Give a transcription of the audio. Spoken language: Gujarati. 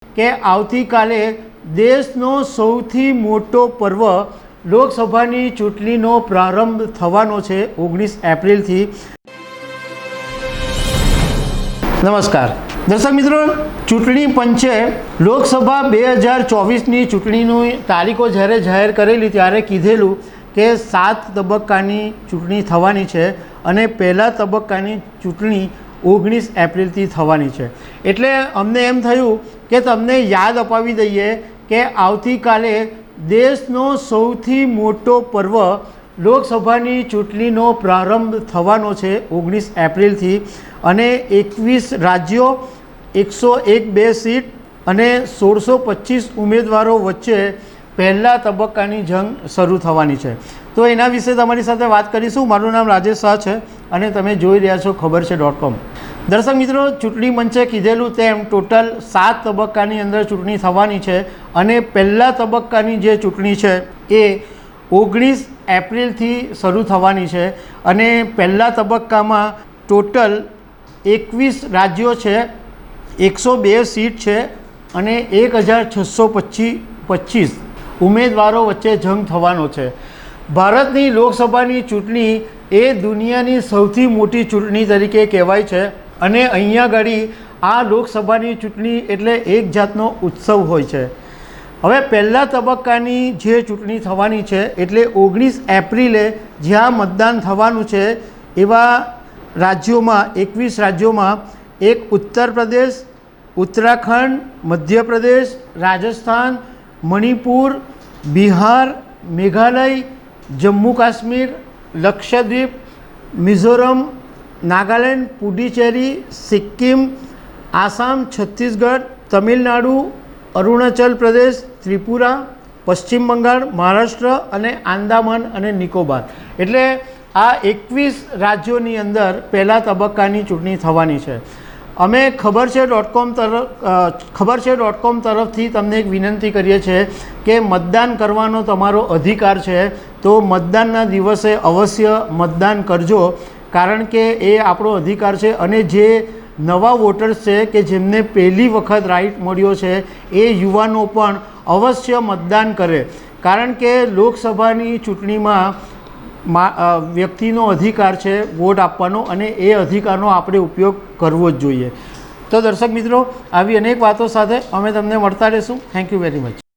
કે આવતીકાલે દેશનો સૌથી મોટો પર્વ લોકસભાની ચૂંટણીનો પ્રારંભ થવાનો છે 19 એપ્રિલથી। નમસ્કાર દર્શક મિત્રો, ચૂંટણી પંચે લોકસભા 2024ની ચૂંટણીની તારીખો જ્યારે જાહેર કરેલી ત્યારે કીધેલું કે 7 તબક્કાની ચૂંટણી થવાની છે અને પહેલા તબક્કાની ચૂંટણી 19 એપ્રિલથી થવાની છે। એટલે અમને એમ થયું કે તમને યાદ અપાવી દઈએ કે આવતીકાલે દેશનો સૌથી મોટો પર્વ લોકસભાની ચૂંટણીનો પ્રારંભ થવાનો છે 19 એપ્રિલથી અને 21 રાજ્યો, 101 સીટ અને 1625 ઉમેદવારો વચ્ચે પહેલા તબક્કાની જંગ શરૂ થવાની છે। તો એના વિશે તમારી સાથે વાત કરીશું। મારું નામ રાજેશ શાહ છે અને તમે જોઈ રહ્યા છો ખબર છે.com। દર્શક મિત્રો, ચૂંટણી પંચે કીધેલું તેમ ટોટલ 7 તબક્કાની અંદર ચૂંટણી થવાની છે અને પહેલા તબક્કાની જે ચૂંટણી છે એ 19 એપ્રિલથી શરૂ થવાની છે અને પહેલા તબક્કામાં ટોટલ 21 રાજ્યો છે, 102 સીટ છે અને 1625 ઉમેદવારો વચ્ચે જંગ થવાનો છે। ભારતની લોકસભાની ચૂંટણી એ દુનિયાની સૌથી મોટી ચૂંટણી તરીકે કહેવાય છે અને અહીંયા આગળ આ લોકસભાની ચૂંટણી એટલે એક જાતનો ઉત્સવ હોય છે। હવે પહેલા તબક્કાની જે ચૂંટણી થવાની છે એટલે 19 એપ્રિલે જ્યાં મતદાન થવાનું છે એવા રાજ્યોમાં 21 રાજ્યોમાં એક ઉત્તર પ્રદેશ, ઉત્તરાખંડ, મધ્યપ્રદેશ, રાજસ્થાન, મણિપુર, બિહાર, મેઘાલય, જમ્મુ કાશ્મીર, લક્ષદ્વીપ, મિઝોરમ, નાગાલેન્ડ, પુડુચેરી, સિક્કિમ, આસામ, છત્તીસગઢ, તમિલનાડુ, અરુણાચલ પ્રદેશ, ત્રિપુરા, પશ્ચિમ બંગાળ, મહારાષ્ટ્ર અને આંદામાન અને નિકોબાર। એટલે આ 21 રાજ્યોની અંદર પહેલા તબક્કાની ચૂંટણી થવાની છે। અમે ખબર છે.com તરફથી તમને એક વિનંતી કરીએ છીએ કે મતદાન કરવાનો તમારો અધિકાર છે, તો મતદાનના દિવસે અવશ્ય મતદાન કરજો, કારણ કે એ આપણો અધિકાર છે અને જે નવા વોટર્સ છે કે જેમને પહેલી વખત રાઇટ મળ્યો છે એ યુવાનો પણ અવશ્ય મતદાન કરે, કારણ કે લોકસભાની ચૂંટણીમાં વ્યક્તિનો અધિકાર છે વોટ આપવાનો અને એ અધિકારનો આપણે ઉપયોગ કરવો જ જોઈએ। તો દર્શક મિત્રો, આવી અનેક વાતો સાથે અમે તમને મળતા રહીશું। Thank you very much.